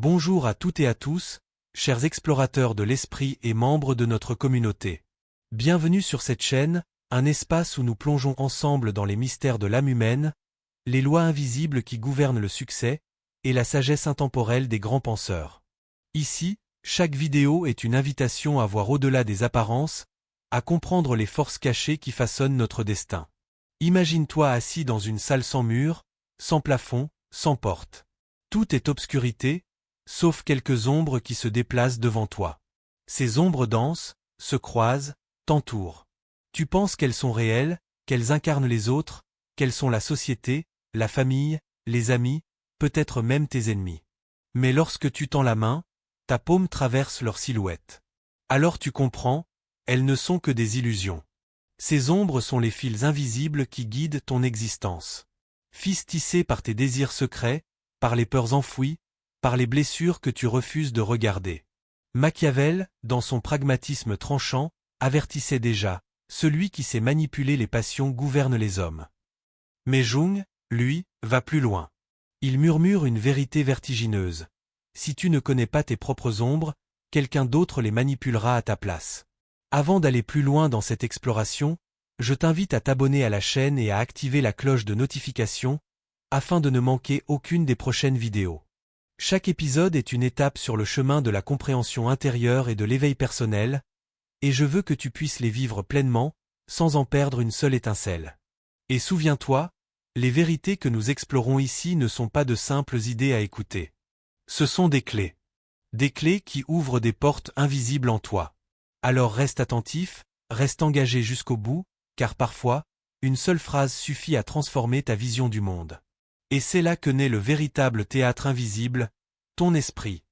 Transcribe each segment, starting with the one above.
Bonjour à toutes et à tous, chers explorateurs de l'esprit et membres de notre communauté. Bienvenue sur cette chaîne, un espace où nous plongeons ensemble dans les mystères de l'âme humaine, les lois invisibles qui gouvernent le succès, et la sagesse intemporelle des grands penseurs. Ici, chaque vidéo est une invitation à voir au-delà des apparences, à comprendre les forces cachées qui façonnent notre destin. Imagine-toi assis dans une salle sans mur, sans plafond, sans porte. Tout est obscurité, sauf quelques ombres qui se déplacent devant toi. Ces ombres dansent, se croisent, t'entourent. Tu penses qu'elles sont réelles, qu'elles incarnent les autres, qu'elles sont la société, la famille, les amis, peut-être même tes ennemis. Mais lorsque tu tends la main, ta paume traverse leur silhouette. Alors tu comprends, elles ne sont que des illusions. Ces ombres sont les fils invisibles qui guident ton existence. Fils tissés par tes désirs secrets, par les peurs enfouies, par les blessures que tu refuses de regarder. Machiavel, dans son pragmatisme tranchant, avertissait déjà, celui qui sait manipuler les passions gouverne les hommes. Mais Jung, lui, va plus loin. Il murmure une vérité vertigineuse. Si tu ne connais pas tes propres ombres, quelqu'un d'autre les manipulera à ta place. Avant d'aller plus loin dans cette exploration, je t'invite à t'abonner à la chaîne et à activer la cloche de notification, afin de ne manquer aucune des prochaines vidéos. Chaque épisode est une étape sur le chemin de la compréhension intérieure et de l'éveil personnel, et je veux que tu puisses les vivre pleinement, sans en perdre une seule étincelle. Et souviens-toi, les vérités que nous explorons ici ne sont pas de simples idées à écouter. Ce sont des clés. Des clés qui ouvrent des portes invisibles en toi. Alors reste attentif, reste engagé jusqu'au bout, car parfois, une seule phrase suffit à transformer ta vision du monde. Et c'est là que naît le véritable théâtre invisible, ton esprit.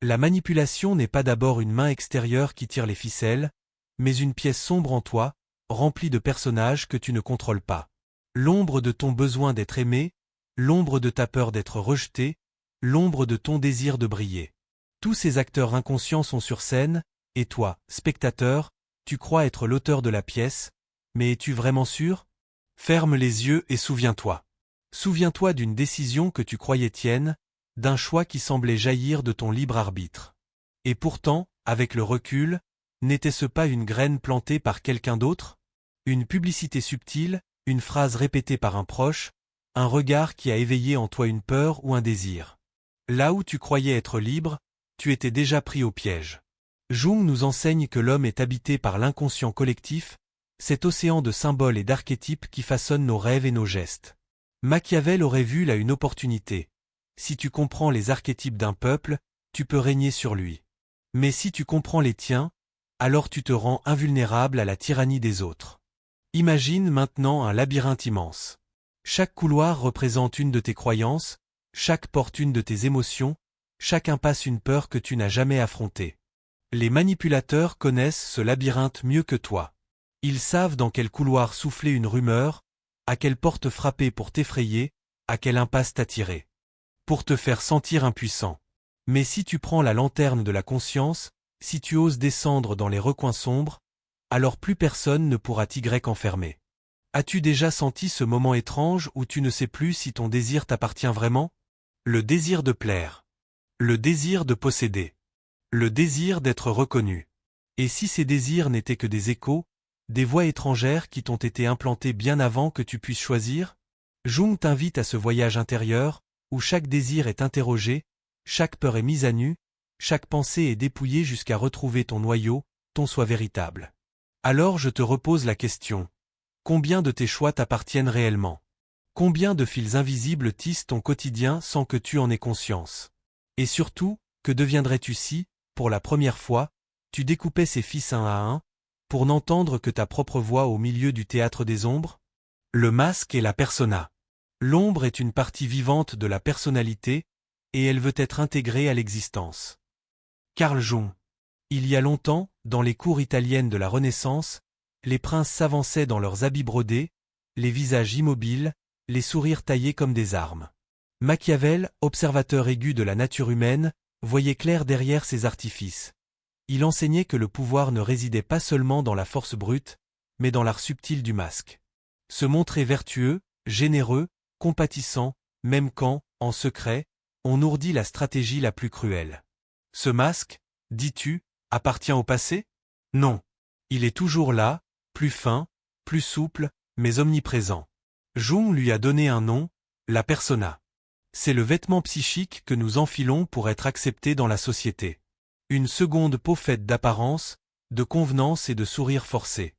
La manipulation n'est pas d'abord une main extérieure qui tire les ficelles, mais une pièce sombre en toi, remplie de personnages que tu ne contrôles pas. L'ombre de ton besoin d'être aimé, l'ombre de ta peur d'être rejeté, l'ombre de ton désir de briller. Tous ces acteurs inconscients sont sur scène, et toi, spectateur, tu crois être l'auteur de la pièce, mais es-tu vraiment sûr? Ferme les yeux et souviens-toi. Souviens-toi d'une décision que tu croyais tienne, d'un choix qui semblait jaillir de ton libre arbitre. Et pourtant, avec le recul, n'était-ce pas une graine plantée par quelqu'un d'autre? Une publicité subtile, une phrase répétée par un proche, un regard qui a éveillé en toi une peur ou un désir. Là où tu croyais être libre, tu étais déjà pris au piège. Jung nous enseigne que l'homme est habité par l'inconscient collectif, cet océan de symboles et d'archétypes qui façonne nos rêves et nos gestes. Machiavel aurait vu là une opportunité. Si tu comprends les archétypes d'un peuple, tu peux régner sur lui. Mais si tu comprends les tiens, alors tu te rends invulnérable à la tyrannie des autres. Imagine maintenant un labyrinthe immense. Chaque couloir représente une de tes croyances, chaque porte une de tes émotions, chaque impasse une peur que tu n'as jamais affrontée. Les manipulateurs connaissent ce labyrinthe mieux que toi. Ils savent dans quel couloir souffler une rumeur, à quelle porte frapper pour t'effrayer, à quelle impasse t'attirer. Pour te faire sentir impuissant. Mais si tu prends la lanterne de la conscience, si tu oses descendre dans les recoins sombres, alors plus personne ne pourra t'y enfermer. As-tu déjà senti ce moment étrange où tu ne sais plus si ton désir t'appartient vraiment? Le désir de plaire. Le désir de posséder. Le désir d'être reconnu. Et si ces désirs n'étaient que des échos, des voix étrangères qui t'ont été implantées bien avant que tu puisses choisir? Jung t'invite à ce voyage intérieur, où chaque désir est interrogé, chaque peur est mise à nu, chaque pensée est dépouillée jusqu'à retrouver ton noyau, ton soi véritable. Alors je te repose la question. Combien de tes choix t'appartiennent réellement? Combien de fils invisibles tissent ton quotidien sans que tu en aies conscience? Et surtout, que deviendrais-tu si, pour la première fois, tu découpais ces fils un à un, pour n'entendre que ta propre voix au milieu du théâtre des ombres? Le masque et la persona. L'ombre est une partie vivante de la personnalité, et elle veut être intégrée à l'existence. Carl Jung. Il y a longtemps, dans les cours italiennes de la Renaissance, les princes s'avançaient dans leurs habits brodés, les visages immobiles, les sourires taillés comme des armes. Machiavel, observateur aigu de la nature humaine, voyait clair derrière ces artifices. Il enseignait que le pouvoir ne résidait pas seulement dans la force brute, mais dans l'art subtil du masque. Se montrer vertueux, généreux, compatissant, même quand, en secret, on ourdit la stratégie la plus cruelle. Ce masque, dis-tu, appartient au passé? Non. Il est toujours là, plus fin, plus souple, mais omniprésent. Jung lui a donné un nom, la persona. C'est le vêtement psychique que nous enfilons pour être acceptés dans la société. Une seconde peau faite d'apparence, de convenance et de sourire forcé.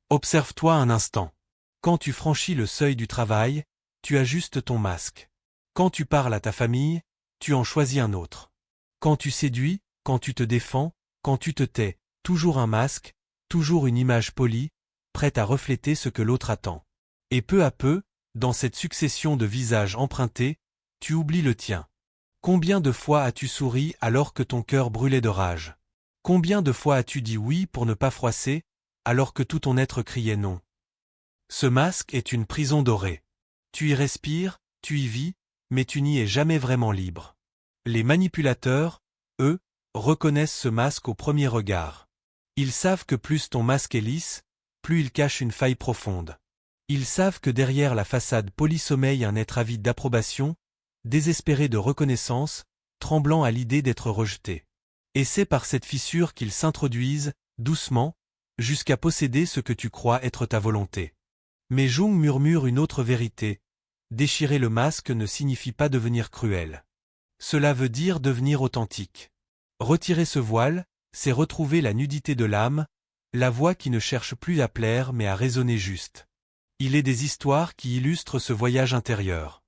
Observe-toi un instant. Quand tu franchis le seuil du travail, tu ajustes ton masque. Quand tu parles à ta famille, tu en choisis un autre. Quand tu séduis, quand tu te défends, quand tu te tais, toujours un masque, toujours une image polie, prête à refléter ce que l'autre attend. Et peu à peu, dans cette succession de visages empruntés, tu oublies le tien. Combien de fois as-tu souri alors que ton cœur brûlait de rage? Combien de fois as-tu dit oui pour ne pas froisser, alors que tout ton être criait non? Ce masque est une prison dorée. Tu y respires, tu y vis, mais tu n'y es jamais vraiment libre. Les manipulateurs, eux, reconnaissent ce masque au premier regard. Ils savent que plus ton masque est lisse, plus il cache une faille profonde. Ils savent que derrière la façade polie sommeille un être avide d'approbation, désespéré de reconnaissance, tremblant à l'idée d'être rejeté. Et c'est par cette fissure qu'ils s'introduisent, doucement, jusqu'à posséder ce que tu crois être ta volonté. Mais Jung murmure une autre vérité. Déchirer le masque ne signifie pas devenir cruel. Cela veut dire devenir authentique. Retirer ce voile, c'est retrouver la nudité de l'âme, la voix qui ne cherche plus à plaire mais à raisonner juste. Il est des histoires qui illustrent ce voyage intérieur.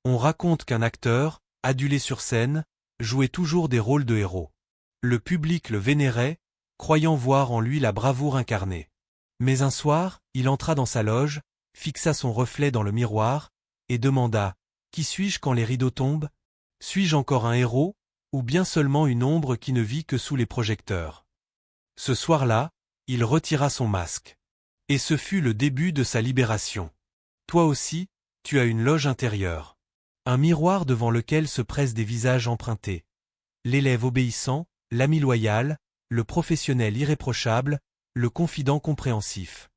On raconte qu'un acteur, adulé sur scène, jouait toujours des rôles de héros. Le public le vénérait, croyant voir en lui la bravoure incarnée. Mais un soir, il entra dans sa loge, fixa son reflet dans le miroir, et demanda « Qui suis-je quand les rideaux tombent? Suis-je encore un héros, ou bien seulement une ombre qui ne vit que sous les projecteurs ?» Ce soir-là, il retira son masque. Et ce fut le début de sa libération. Toi aussi, tu as une loge intérieure. Un miroir devant lequel se pressent des visages empruntés. L'élève obéissant, l'ami loyal, le professionnel irréprochable, le confident compréhensif.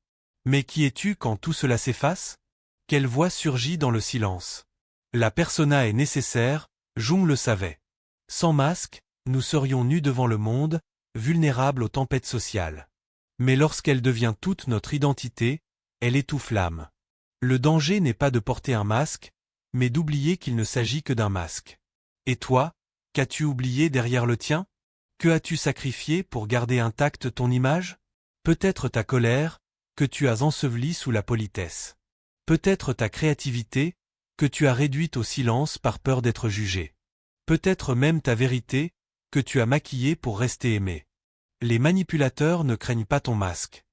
Mais qui es-tu quand tout cela s'efface? Quelle voix surgit dans le silence? La persona est nécessaire, Jung le savait. Sans masque, nous serions nus devant le monde, vulnérables aux tempêtes sociales. Mais lorsqu'elle devient toute notre identité, elle étouffe l'âme. Le danger n'est pas de porter un masque, mais d'oublier qu'il ne s'agit que d'un masque. Et toi, qu'as-tu oublié derrière le tien? Que as-tu sacrifié pour garder intacte ton image? Peut-être ta colère, que tu as ensevelie sous la politesse. Peut-être ta créativité, que tu as réduite au silence par peur d'être jugé. Peut-être même ta vérité, que tu as maquillée pour rester aimé. Les manipulateurs ne craignent pas ton masque.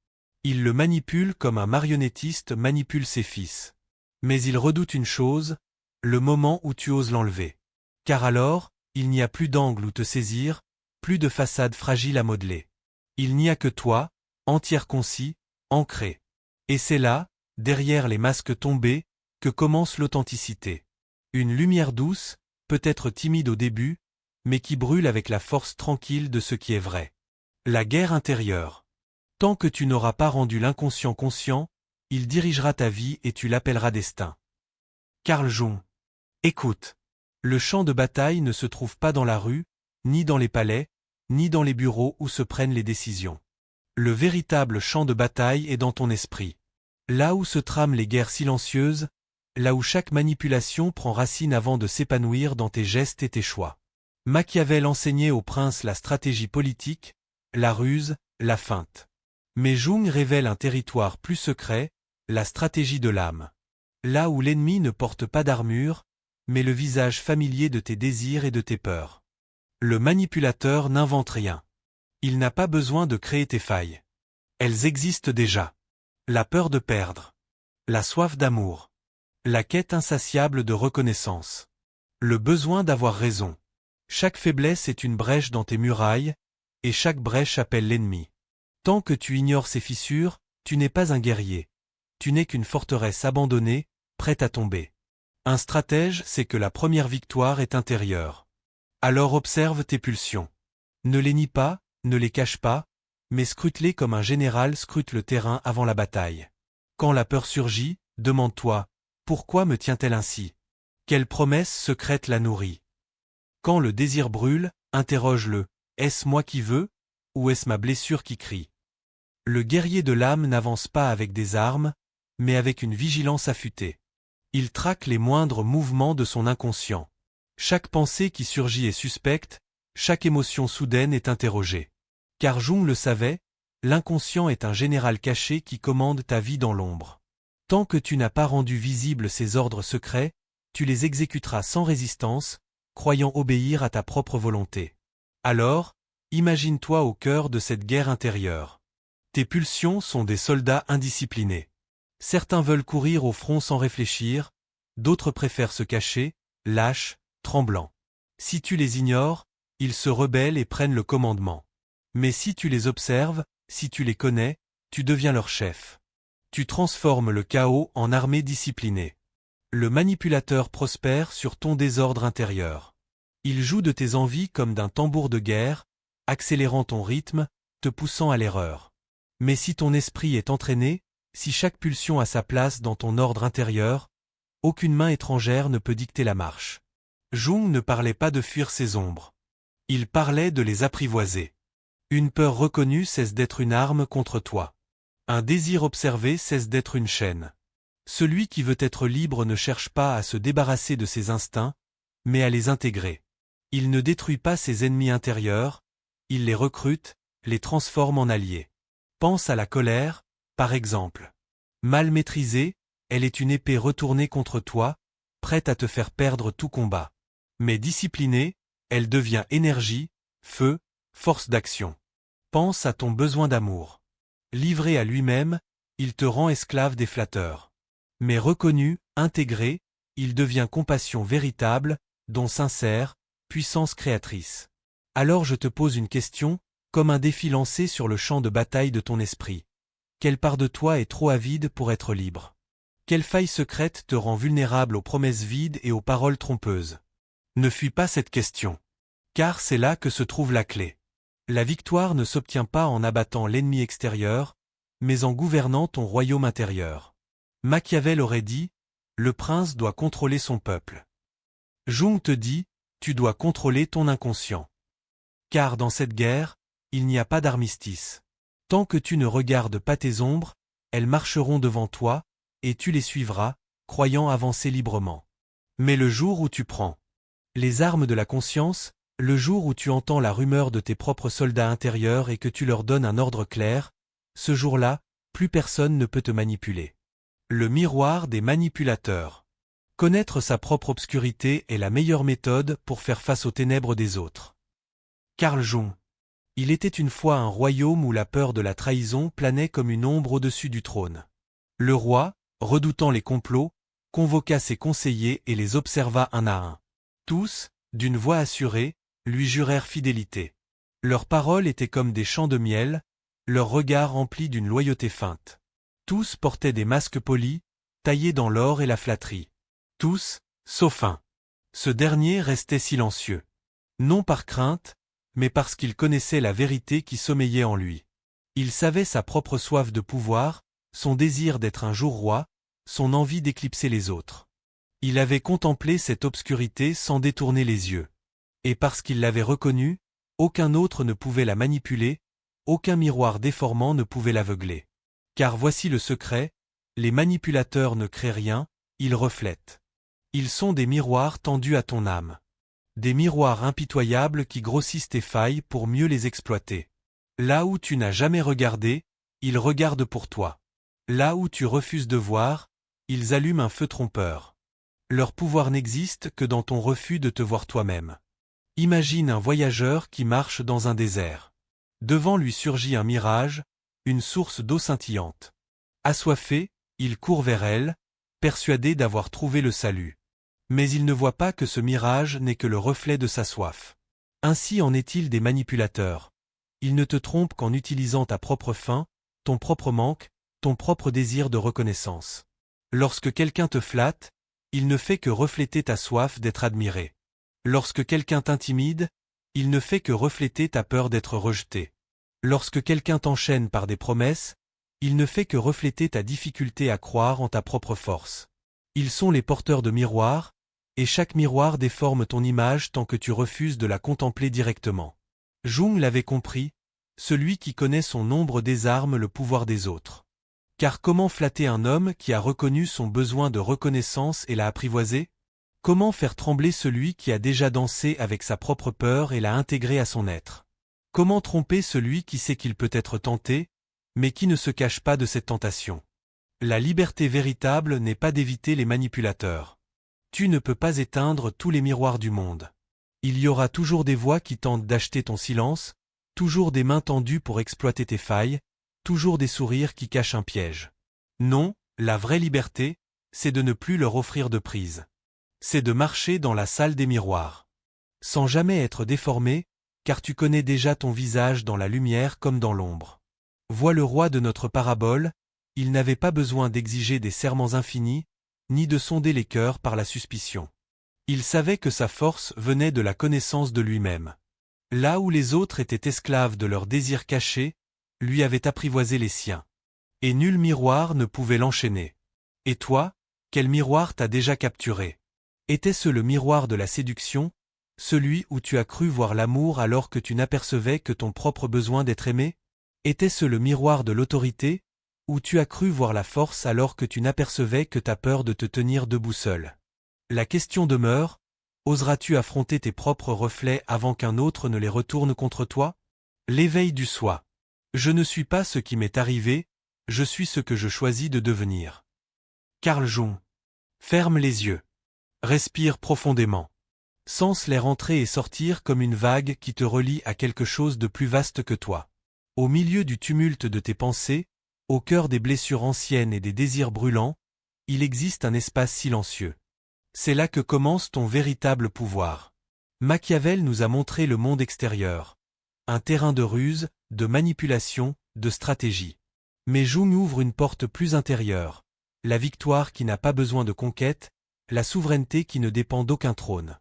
Ils le manipulent comme un marionnettiste manipule ses fils. Mais ils redoutent une chose, le moment où tu oses l'enlever. Car alors, il n'y a plus d'angle où te saisir, plus de façade fragile à modeler. Il n'y a que toi, entière concis, ancré. Et c'est là, derrière les masques tombés, que commence l'authenticité. Une lumière douce, peut-être timide au début, mais qui brûle avec la force tranquille de ce qui est vrai. La guerre intérieure. Tant que tu n'auras pas rendu l'inconscient conscient, il dirigera ta vie et tu l'appelleras destin. Carl Jung. Écoute. Le champ de bataille ne se trouve pas dans la rue, ni dans les palais, ni dans les bureaux où se prennent les décisions. Le véritable champ de bataille est dans ton esprit. Là où se trament les guerres silencieuses, là où chaque manipulation prend racine avant de s'épanouir dans tes gestes et tes choix. Machiavel enseignait aux princes la stratégie politique, la ruse, la feinte. Mais Jung révèle un territoire plus secret, la stratégie de l'âme. Là où l'ennemi ne porte pas d'armure, mais le visage familier de tes désirs et de tes peurs. Le manipulateur n'invente rien. Il n'a pas besoin de créer tes failles. Elles existent déjà. La peur de perdre. La soif d'amour. La quête insatiable de reconnaissance. Le besoin d'avoir raison. Chaque faiblesse est une brèche dans tes murailles, et chaque brèche appelle l'ennemi. Tant que tu ignores ces fissures, tu n'es pas un guerrier. Tu n'es qu'une forteresse abandonnée, prête à tomber. Un stratège sait que la première victoire est intérieure. Alors observe tes pulsions. Ne les nie pas, ne les cache pas, mais scrute-les comme un général scrute le terrain avant la bataille. Quand la peur surgit, demande-toi, pourquoi me tient-elle ainsi? Quelle promesse secrète la nourrit? Quand le désir brûle, interroge-le. Est-ce moi qui veux, ou est-ce ma blessure qui crie? Le guerrier de l'âme n'avance pas avec des armes, mais avec une vigilance affûtée. Il traque les moindres mouvements de son inconscient. Chaque pensée qui surgit est suspecte, chaque émotion soudaine est interrogée. Car Jung le savait, l'inconscient est un général caché qui commande ta vie dans l'ombre. Tant que tu n'as pas rendu visibles ses ordres secrets, tu les exécuteras sans résistance, croyant obéir à ta propre volonté. Alors, imagine-toi au cœur de cette guerre intérieure. Tes pulsions sont des soldats indisciplinés. Certains veulent courir au front sans réfléchir, d'autres préfèrent se cacher, lâches, tremblants. Si tu les ignores, ils se rebellent et prennent le commandement. Mais si tu les observes, si tu les connais, tu deviens leur chef. Tu transformes le chaos en armée disciplinée. Le manipulateur prospère sur ton désordre intérieur. Il joue de tes envies comme d'un tambour de guerre, accélérant ton rythme, te poussant à l'erreur. Mais si ton esprit est entraîné, si chaque pulsion a sa place dans ton ordre intérieur, aucune main étrangère ne peut dicter la marche. Jung ne parlait pas de fuir ses ombres. Il parlait de les apprivoiser. Une peur reconnue cesse d'être une arme contre toi. Un désir observé cesse d'être une chaîne. Celui qui veut être libre ne cherche pas à se débarrasser de ses instincts, mais à les intégrer. Il ne détruit pas ses ennemis intérieurs, il les recrute, les transforme en alliés. Pense à la colère, par exemple. Mal maîtrisée, elle est une épée retournée contre toi, prête à te faire perdre tout combat. Mais disciplinée, elle devient énergie, feu, force d'action. Pense à ton besoin d'amour. Livré à lui-même, il te rend esclave des flatteurs. Mais reconnu, intégré, il devient compassion véritable, don sincère, puissance créatrice. Alors je te pose une question, comme un défi lancé sur le champ de bataille de ton esprit. Quelle part de toi est trop avide pour être libre? Quelle faille secrète te rend vulnérable aux promesses vides et aux paroles trompeuses? Ne fuis pas cette question. Car c'est là que se trouve la clé. La victoire ne s'obtient pas en abattant l'ennemi extérieur, mais en gouvernant ton royaume intérieur. Machiavel aurait dit, le prince doit contrôler son peuple. Jung te dit, tu dois contrôler ton inconscient. Car dans cette guerre, il n'y a pas d'armistice. Tant que tu ne regardes pas tes ombres, elles marcheront devant toi, et tu les suivras, croyant avancer librement. Mais le jour où tu prends les armes de la conscience, le jour où tu entends la rumeur de tes propres soldats intérieurs et que tu leur donnes un ordre clair, ce jour-là, plus personne ne peut te manipuler. Le miroir des manipulateurs. Connaître sa propre obscurité est la meilleure méthode pour faire face aux ténèbres des autres. Carl Jung. Il était une fois un royaume où la peur de la trahison planait comme une ombre au-dessus du trône. Le roi, redoutant les complots, convoqua ses conseillers et les observa un à un. Tous, d'une voix assurée, lui jurèrent fidélité. Leurs paroles étaient comme des chants de miel, leurs regards remplis d'une loyauté feinte. Tous portaient des masques polis, taillés dans l'or et la flatterie. Tous, sauf un. Ce dernier restait silencieux. Non par crainte, mais parce qu'il connaissait la vérité qui sommeillait en lui. Il savait sa propre soif de pouvoir, son désir d'être un jour roi, son envie d'éclipser les autres. Il avait contemplé cette obscurité sans détourner les yeux. Et parce qu'il l'avait reconnue, aucun autre ne pouvait la manipuler, aucun miroir déformant ne pouvait l'aveugler. Car voici le secret, les manipulateurs ne créent rien, ils reflètent. Ils sont des miroirs tendus à ton âme. Des miroirs impitoyables qui grossissent tes failles pour mieux les exploiter. Là où tu n'as jamais regardé, ils regardent pour toi. Là où tu refuses de voir, ils allument un feu trompeur. Leur pouvoir n'existe que dans ton refus de te voir toi-même. Imagine un voyageur qui marche dans un désert. Devant lui surgit un mirage, une source d'eau scintillante. Assoiffé, il court vers elle, persuadé d'avoir trouvé le salut. Mais il ne voit pas que ce mirage n'est que le reflet de sa soif. Ainsi en est-il des manipulateurs. Ils ne te trompent qu'en utilisant ta propre faim, ton propre manque, ton propre désir de reconnaissance. Lorsque quelqu'un te flatte, il ne fait que refléter ta soif d'être admiré. Lorsque quelqu'un t'intimide, il ne fait que refléter ta peur d'être rejeté. Lorsque quelqu'un t'enchaîne par des promesses, il ne fait que refléter ta difficulté à croire en ta propre force. Ils sont les porteurs de miroirs, Et chaque miroir déforme ton image tant que tu refuses de la contempler directement. Jung l'avait compris, celui qui connaît son ombre désarme le pouvoir des autres. Car comment flatter un homme qui a reconnu son besoin de reconnaissance et l'a apprivoisé? Comment faire trembler celui qui a déjà dansé avec sa propre peur et l'a intégré à son être? Comment tromper celui qui sait qu'il peut être tenté, mais qui ne se cache pas de cette tentation? La liberté véritable n'est pas d'éviter les manipulateurs. Tu ne peux pas éteindre tous les miroirs du monde. Il y aura toujours des voix qui tentent d'acheter ton silence, toujours des mains tendues pour exploiter tes failles, toujours des sourires qui cachent un piège. Non, la vraie liberté, c'est de ne plus leur offrir de prise. C'est de marcher dans la salle des miroirs. Sans jamais être déformé, car tu connais déjà ton visage dans la lumière comme dans l'ombre. Vois le roi de notre parabole, il n'avait pas besoin d'exiger des serments infinis, ni de sonder les cœurs par la suspicion. Il savait que sa force venait de la connaissance de lui-même. Là où les autres étaient esclaves de leurs désirs cachés, lui avait apprivoisé les siens. Et nul miroir ne pouvait l'enchaîner. Et toi, quel miroir t'a déjà capturé? Était-ce le miroir de la séduction, celui où tu as cru voir l'amour alors que tu n'apercevais que ton propre besoin d'être aimé? Était-ce le miroir de l'autorité, où tu as cru voir la force alors que tu n'apercevais que ta peur de te tenir debout seul? La question demeure, oseras-tu affronter tes propres reflets avant qu'un autre ne les retourne contre toi? L'éveil du soi. Je ne suis pas ce qui m'est arrivé, je suis ce que je choisis de devenir. Carl Jung. Ferme les yeux. Respire profondément. Sens l'air entrer et sortir comme une vague qui te relie à quelque chose de plus vaste que toi. Au milieu du tumulte de tes pensées, au cœur des blessures anciennes et des désirs brûlants, il existe un espace silencieux. C'est là que commence ton véritable pouvoir. Machiavel nous a montré le monde extérieur. Un terrain de ruse, de manipulation, de stratégie. Mais Jung ouvre une porte plus intérieure. La victoire qui n'a pas besoin de conquête, la souveraineté qui ne dépend d'aucun trône.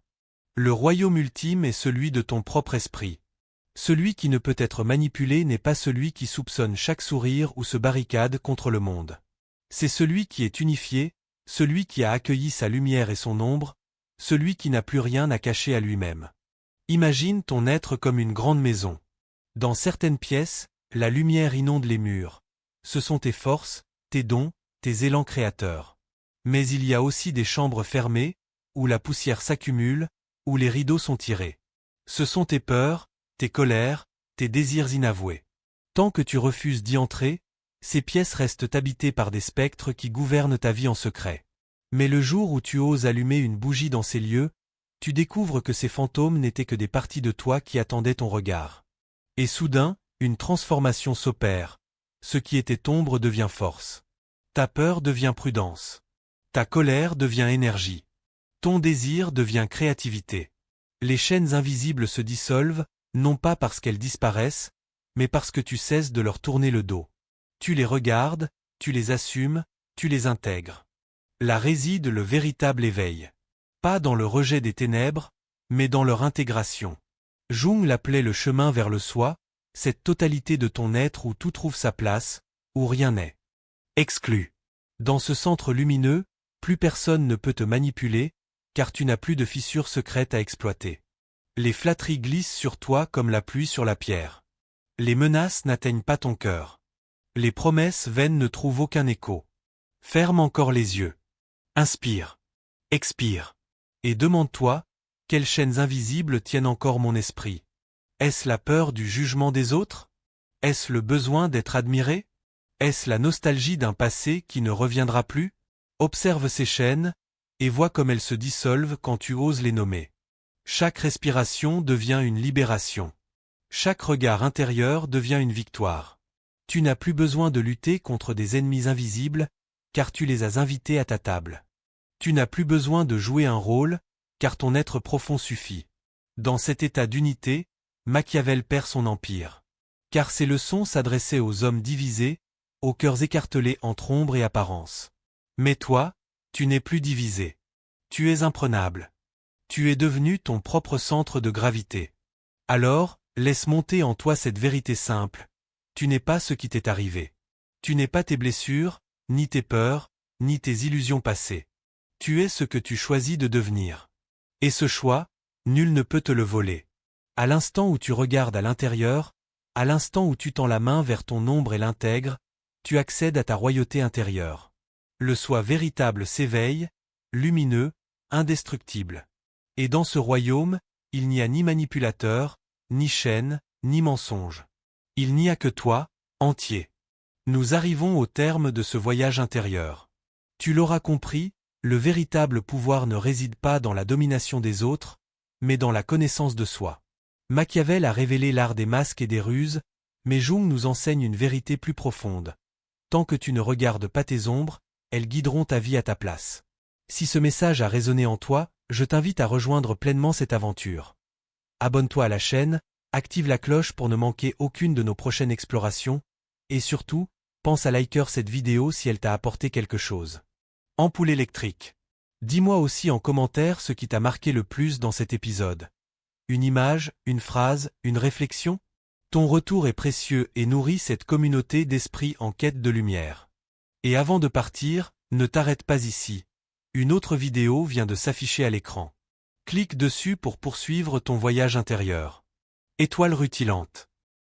Le royaume ultime est celui de ton propre esprit. Celui qui ne peut être manipulé n'est pas celui qui soupçonne chaque sourire ou se barricade contre le monde. C'est celui qui est unifié, celui qui a accueilli sa lumière et son ombre, celui qui n'a plus rien à cacher à lui-même. Imagine ton être comme une grande maison. Dans certaines pièces, la lumière inonde les murs. Ce sont tes forces, tes dons, tes élans créateurs. Mais il y a aussi des chambres fermées, où la poussière s'accumule, où les rideaux sont tirés. Ce sont tes peurs, tes colères, tes désirs inavoués. Tant que tu refuses d'y entrer, ces pièces restent habitées par des spectres qui gouvernent ta vie en secret. Mais le jour où tu oses allumer une bougie dans ces lieux, tu découvres que ces fantômes n'étaient que des parties de toi qui attendaient ton regard. Et soudain, une transformation s'opère. Ce qui était ombre devient force. Ta peur devient prudence. Ta colère devient énergie. Ton désir devient créativité. Les chaînes invisibles se dissolvent, non pas parce qu'elles disparaissent, mais parce que tu cesses de leur tourner le dos. Tu les regardes, tu les assumes, tu les intègres. Là réside le véritable éveil. Pas dans le rejet des ténèbres, mais dans leur intégration. Jung l'appelait le chemin vers le soi, cette totalité de ton être où tout trouve sa place, où rien n'est exclu. Dans ce centre lumineux, plus personne ne peut te manipuler, car tu n'as plus de fissures secrètes à exploiter. Les flatteries glissent sur toi comme la pluie sur la pierre. Les menaces n'atteignent pas ton cœur. Les promesses vaines ne trouvent aucun écho. Ferme encore les yeux. Inspire. Expire. Et demande-toi, quelles chaînes invisibles tiennent encore mon esprit? Est-ce la peur du jugement des autres? Est-ce le besoin d'être admiré? Est-ce la nostalgie d'un passé qui ne reviendra plus? Observe ces chaînes, et vois comme elles se dissolvent quand tu oses les nommer. Chaque respiration devient une libération. Chaque regard intérieur devient une victoire. Tu n'as plus besoin de lutter contre des ennemis invisibles, car tu les as invités à ta table. Tu n'as plus besoin de jouer un rôle, car ton être profond suffit. Dans cet état d'unité, Machiavel perd son empire. Car ses leçons s'adressaient aux hommes divisés, aux cœurs écartelés entre ombre et apparence. Mais toi, tu n'es plus divisé. Tu es imprenable. Tu es devenu ton propre centre de gravité. Alors, laisse monter en toi cette vérité simple. Tu n'es pas ce qui t'est arrivé. Tu n'es pas tes blessures, ni tes peurs, ni tes illusions passées. Tu es ce que tu choisis de devenir. Et ce choix, nul ne peut te le voler. À l'instant où tu regardes à l'intérieur, à l'instant où tu tends la main vers ton ombre et l'intègres, tu accèdes à ta royauté intérieure. Le soi véritable s'éveille, lumineux, indestructible. Et dans ce royaume, il n'y a ni manipulateur, ni chaîne, ni mensonge. Il n'y a que toi, entier. Nous arrivons au terme de ce voyage intérieur. Tu l'auras compris, le véritable pouvoir ne réside pas dans la domination des autres, mais dans la connaissance de soi. Machiavel a révélé l'art des masques et des ruses, mais Jung nous enseigne une vérité plus profonde. Tant que tu ne regardes pas tes ombres, elles guideront ta vie à ta place. Si ce message a résonné en toi, je t'invite à rejoindre pleinement cette aventure. Abonne-toi à la chaîne, active la cloche pour ne manquer aucune de nos prochaines explorations, et surtout, pense à liker cette vidéo si elle t'a apporté quelque chose. Ampoule électrique. Dis-moi aussi en commentaire ce qui t'a marqué le plus dans cet épisode. Une image, une phrase, une réflexion? Ton retour est précieux et nourrit cette communauté d'esprits en quête de lumière. Et avant de partir, ne t'arrête pas ici. Une autre vidéo vient de s'afficher à l'écran. Clique dessus pour poursuivre ton voyage intérieur. Étoile rutilante.